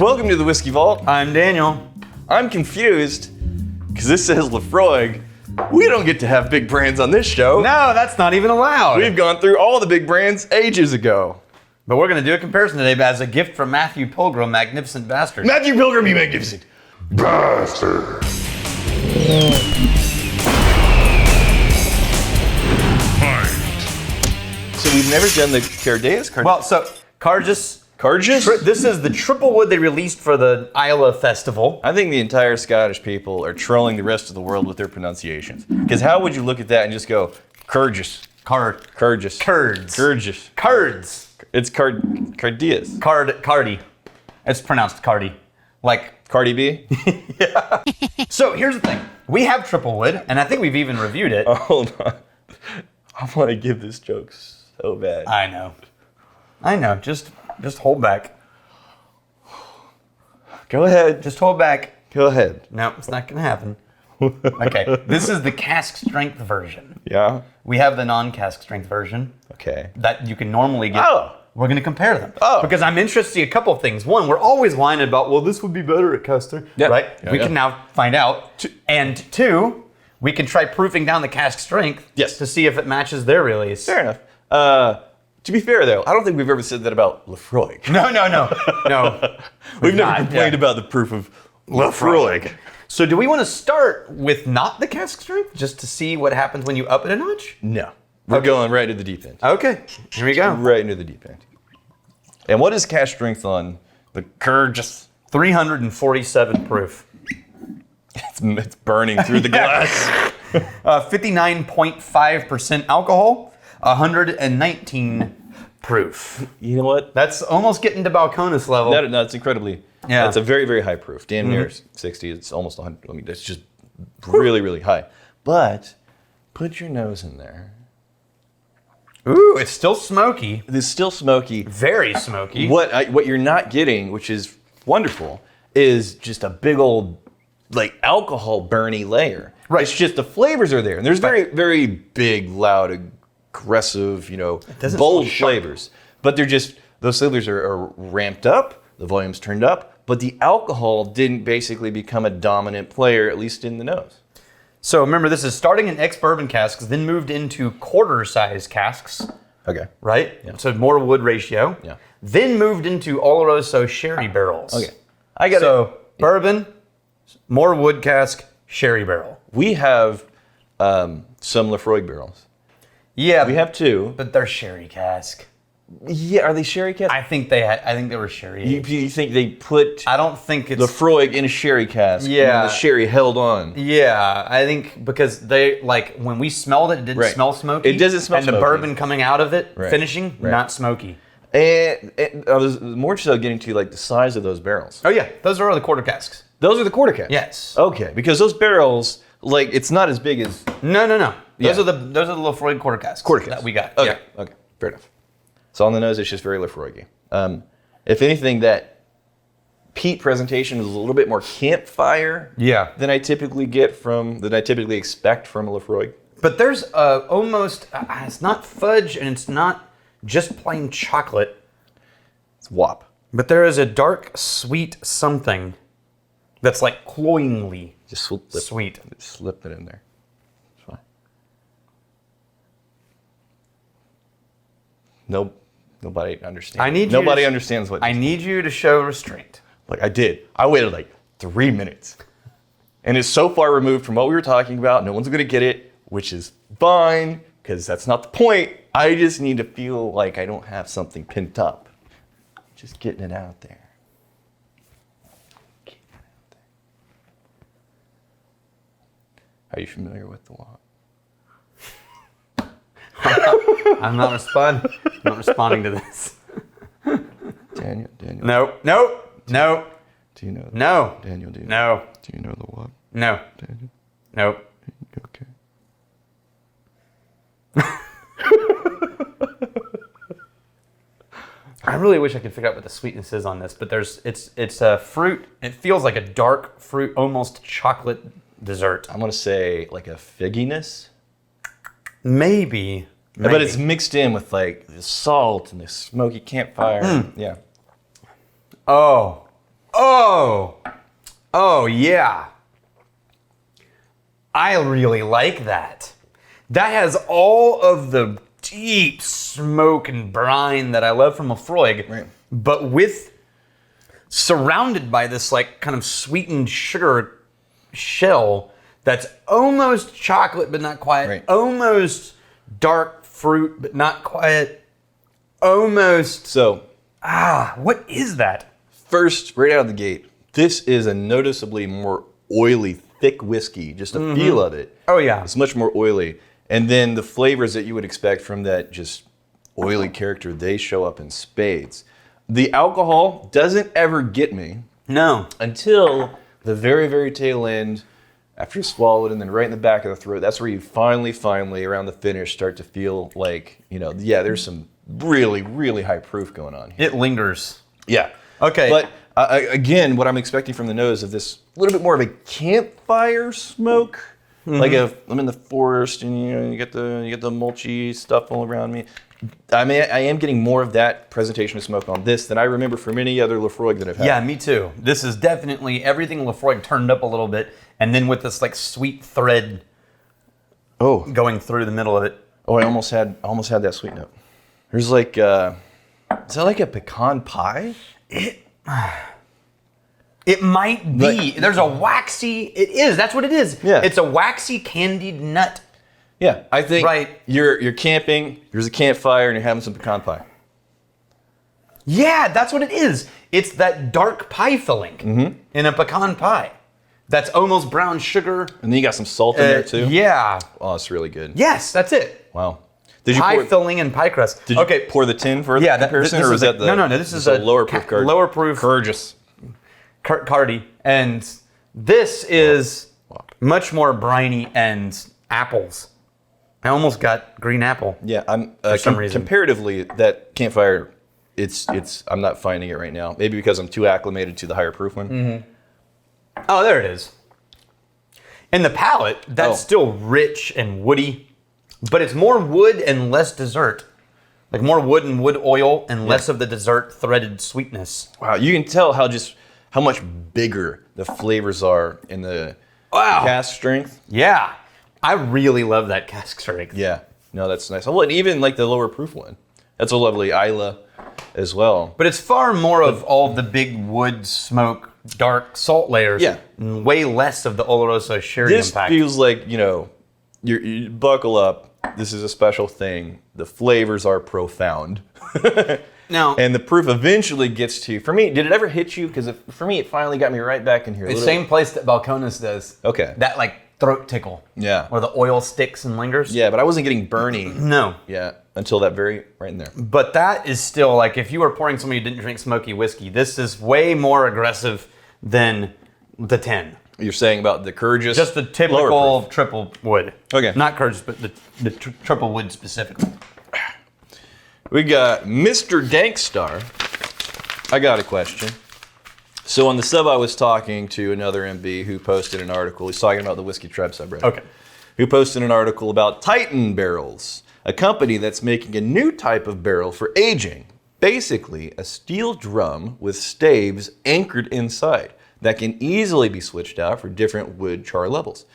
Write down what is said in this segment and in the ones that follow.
Welcome to the Whiskey Vault. I'm Daniel. I'm confused because this says Laphroaig. We don't get to have big brands on this show. No, that's not even allowed. We've gone through all the big brands ages ago. But we're going to do a comparison today as a gift from Matthew Pilgrim, Magnificent Bastard. Matthew Pilgrim, you magnificent bastard. So we've never done the Càirdeas. Well, so Càirdeas. This is the triple wood they released for the Isla Festival. I think the entire Scottish people are trolling the rest of the world with their pronunciations. Because how would you look at that and just go, Càirdeas? Càirdeas. Cards. It's Càirdeas. Cardi. It's pronounced Cardi. Like Cardi B? Yeah. So here's the thing. We have triple wood, and I think we've even reviewed it. Oh, hold on. I want to give this joke so bad. I know. Just hold back. Go ahead. Just hold back. Go ahead. No, it's not going to happen. Okay, this is the cask strength version. Yeah? We have the non-cask strength version. Okay. That you can normally get. Oh. We're going to compare them. Oh. Because I'm interested to see a couple of things. One, we're always whining about, well, this would be better at Custer. Yeah. Right? Yeah, we can now find out. And two, we can try proofing down the cask strength. Yes. To see if it matches their release. Fair enough. To be fair, though, I don't think we've ever said that about Laphroaig. No. We've never complained about the proof of Laphroaig. So do we want to start with not the cask strength, just to see what happens when you up it a notch? No. We're going right into the deep end. Okay, here we go. Right into the deep end. And what is cask strength on the Càirdeas? 347 proof. It's burning through the glass. 59.5% alcohol, 119 proof. You know what? That's almost getting to Balcones level. No, it's incredibly. Yeah. That's a very, very high proof. Damn near 60. It's almost 100. I mean, that's just really, really high. But put your nose in there. Ooh, it's still smoky. It's still smoky. Very smoky. What you're not getting, which is wonderful, is just a big old alcohol burny layer. Right. It's just the flavors are there, and there's very, very big, loud, aggressive, bold flavors. But they're just those flavors are ramped up. The volume's turned up, but the alcohol didn't basically become a dominant player, at least in the nose. So remember, this is starting in ex-bourbon casks, then moved into quarter-size casks. Okay. Right? Yeah. So more wood ratio. Yeah. Then moved into Oloroso sherry barrels. Okay. I got it. Bourbon, more wood cask, sherry barrel. We have some Laphroaig barrels. Yeah. We have two. But they're sherry cask. Yeah, are they sherry cask? I think they were sherry. You think they put I don't think it's Laphroaig in a sherry cask? Yeah. And the sherry held on. Yeah, I think because they when we smelled it, it didn't smell smoky. It doesn't smell smoky. smoky. And the bourbon coming out of it, finishing, not smoky. And I was more so getting to the size of those barrels. Oh yeah, those are the quarter casks. Those are the quarter casks. Yes. Okay, because those barrels, it's not as big as. No. Those are the Laphroaig quarter casks. That we got. Okay. Yeah. Okay. Fair enough. So on the nose, it's just very Laphroaig-y. If anything, that peat presentation is a little bit more campfire. Yeah. Than I typically expect from a Laphroaig. But there's almost it's not fudge and it's not just plain chocolate. It's wop. But there is a dark sweet something that's cloyingly just sweet. Slip it in there. It's fine. Nobody understands. Nobody understands what. I need you to show restraint. I did. I waited 3 minutes. And it's so far removed from what we were talking about, no one's going to get it, which is fine, because that's not the point. I just need to feel like I don't have something pent up. Just getting it out there. Are you familiar with the WAP? I'm not responding to this. Daniel. No. Do you know? No. Daniel, do you No. Do you know the WAP? No. Daniel? No. Okay. I really wish I could figure out what the sweetness is on this, but it's a fruit. It feels like a dark fruit, almost chocolate dessert. I'm gonna say a figginess. Maybe. But it's mixed in with the salt and the smoky campfire. Yeah. Oh, Oh, yeah. I really like that. That has all of the deep smoke and brine that I love from Laphroaig, Right. but surrounded by this like kind of sweetened sugar shell that's almost chocolate but not quite, Right. almost dark fruit but not quite, almost. So, What is that? first, right out of the gate, this is a noticeably more oily, thick whiskey. Just the feel of it. Oh yeah. It's much more oily. And then the flavors that you would expect from that just oily character, they show up in spades. The alcohol doesn't ever get me No. until the very, very tail end, after you swallow it, and then right in the back of the throat. That's where you finally, around the finish, start to feel like, there's some really, really high proof going on here. It lingers. Yeah. Okay. But again, what I'm expecting from the nose is this little bit more of a campfire smoke. Like if I'm in the forest and you get the mulchy stuff all around me. I mean, I am getting more of that presentation of smoke on this than I remember from any other Laphroaig that I've had. Yeah, me too. This is definitely everything Laphroaig turned up a little bit, and then with this like sweet thread going through the middle of it. Oh, I almost had that sweet note. There's like, is that like a pecan pie? It might be. There's a waxy. It is. That's what it is. Yeah. It's a waxy candied nut. Yeah, I think Right. you're camping, there's a campfire, and you're having some pecan pie. Yeah, that's what it is. It's that dark pie filling in a pecan pie. That's almost brown sugar. And then you got some salt in there too. Yeah. Oh, it's really good. Yes, that's it. Wow. Did you Pie filling and pie crust. Did you pour the tin for the comparison, this or is is that the no? This is a lower proof card? Lower proof. Càirdeas. Cardi, and this is much more briny and apples. I almost got green apple. Yeah, I'm for some reason. comparatively that campfire. It's I'm not finding it right now. Maybe because I'm too acclimated to the higher proof one. Oh, there it is. And the palate, that's still rich and woody, but it's more wood and less dessert. Like more wood and wood oil and less of the dessert threaded sweetness. Wow, you can tell how much bigger the flavors are in the cask strength. Yeah. I really love that cask strength. Yeah, no, that's nice. Well, and even like the lower proof one, that's a lovely Isla as well. But it's far more of all the big wood smoke, dark salt layers. Yeah. And way less of the Oloroso sherry This impact. feels like, you buckle up. This is a special thing. The flavors are profound. Now, And the proof eventually gets to you. For me, did it ever hit you? Because for me, it finally got me right back in here. the same place that Balcones does. Okay. That like throat tickle. Yeah. Where the oil sticks and lingers. Yeah, but I wasn't getting burny. No. Yeah, until that right in there. But that is still like if you were pouring somebody who didn't drink smoky whiskey, this is way more aggressive than the 10. You're saying about the Càirdeas? Just the lower typical proof. triple wood. Okay. Not Càirdeas, but the triple wood specifically. We got Mr. Dankstar. I got a question. So on the sub, I was talking to another MB who posted an article. He's talking about the Whiskey Tribe subreddit. Okay. Who posted an article about Titan barrels, a company that's making a new type of barrel for aging. Basically, a steel drum with staves anchored inside that can easily be switched out for different wood char levels.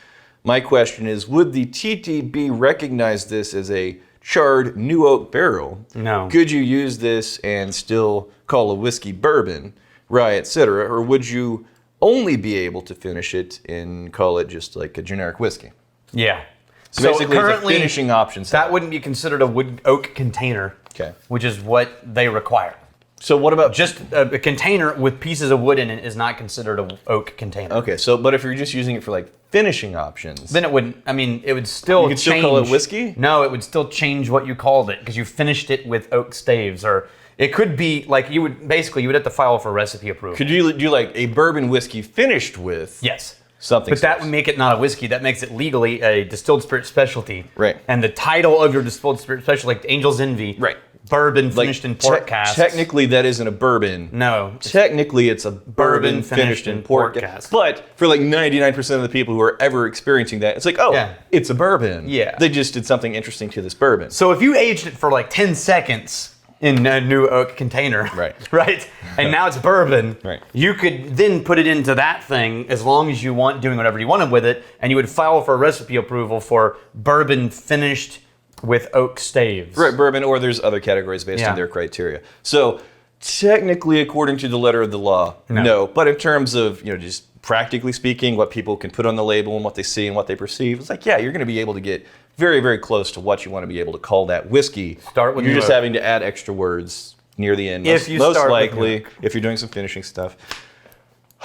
My question is, would the TTB recognize this as a charred new oak barrel? No. Could you use this and still call a whiskey bourbon, rye, etc., or would you only be able to finish it and call it just like a generic whiskey? Yeah. So basically, it's a finishing option. That wouldn't be considered a wood oak container. Okay. Which is what they require. So what about Just a container with pieces of wood in it is not considered an oak container. Okay, but if you're just using it for like finishing options, Then it wouldn't. I mean, it would still. You could still call it whiskey? No, it would still change what you called it because you finished it with oak staves, or it could be like you would have to file for recipe approval. could you do like a bourbon whiskey finished with Yes. something? But that special? would make it not a whiskey. That makes it legally a distilled spirit specialty. Right. And the title of your distilled spirit specialty, like Angel's Envy. Right. Bourbon like, finished in port casks. Technically, that isn't a bourbon. No. Technically, it's a bourbon finished in port casks. But for like 99% of the people who are ever experiencing that, it's like, oh, Yeah. it's a bourbon. Yeah. They just did something interesting to this bourbon. So if you aged it for like 10 seconds in a new oak container. Right. Right? And now it's bourbon. Right. You could then put it into that thing as long as you want, doing whatever you wanted with it, and you would file for a recipe approval for bourbon finished with oak staves. Right, bourbon, or there's other categories based on their criteria. So technically, according to the letter of the law, no. But in terms of, just practically speaking, what people can put on the label and what they see and what they perceive, it's like, yeah, you're going to be able to get very, very close to what you want to be able to call that whiskey. Start with You're just having to add extra words near the end. Most likely, if you're doing some finishing stuff.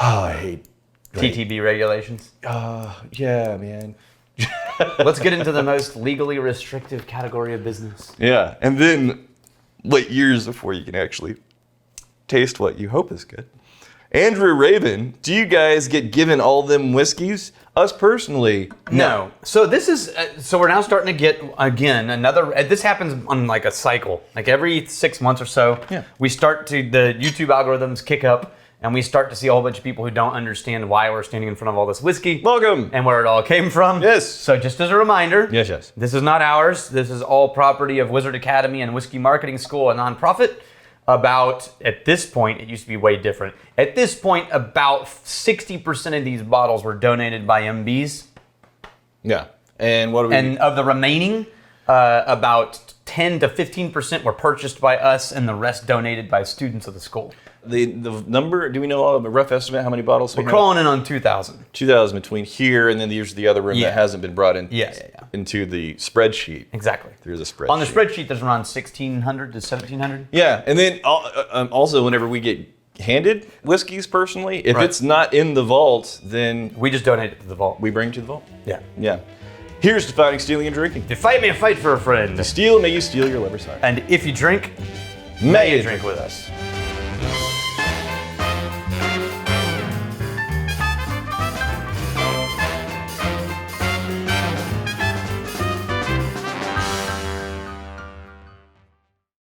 Oh, I hate TTB regulations. Yeah, man. Let's get into the most legally restrictive category of business. Yeah, and then wait years before you can actually taste what you hope is good. Andrew Raven, do you guys get given all them whiskeys? Us personally, no. So this is so we're now starting to get again another. This happens on like a cycle, like every 6 months or so. Yeah. We start to the YouTube algorithms kick up, and we start to see a whole bunch of people who don't understand why we're standing in front of all this whiskey. Welcome. And where it all came from. Yes. So just as a reminder. Yes. This is not ours. This is all property of Wizard Academy and Whiskey Marketing School, a nonprofit. At this point, it used to be way different. At this point, about 60% of these bottles were donated by MBs. Yeah. And what do we... And of the remaining, about 10 to 15% were purchased by us, and the rest donated by students of the school. The number, do we know a rough estimate how many bottles we We're have? crawling in on 2,000. 2,000 between here and then there's the other room that hasn't been brought in into the spreadsheet. Exactly. There's a spreadsheet. On the spreadsheet, there's around 1,600 to 1,700. Yeah, and then also whenever we get handed whiskeys personally, if it's not in the vault, then we just donate it to the vault. We bring it to the vault. Yeah. Yeah. Here's to fighting, stealing, and drinking. If you fight me, I fight for a friend. To steal, may you steal your liver's heart. And if you drink, may you drink with us.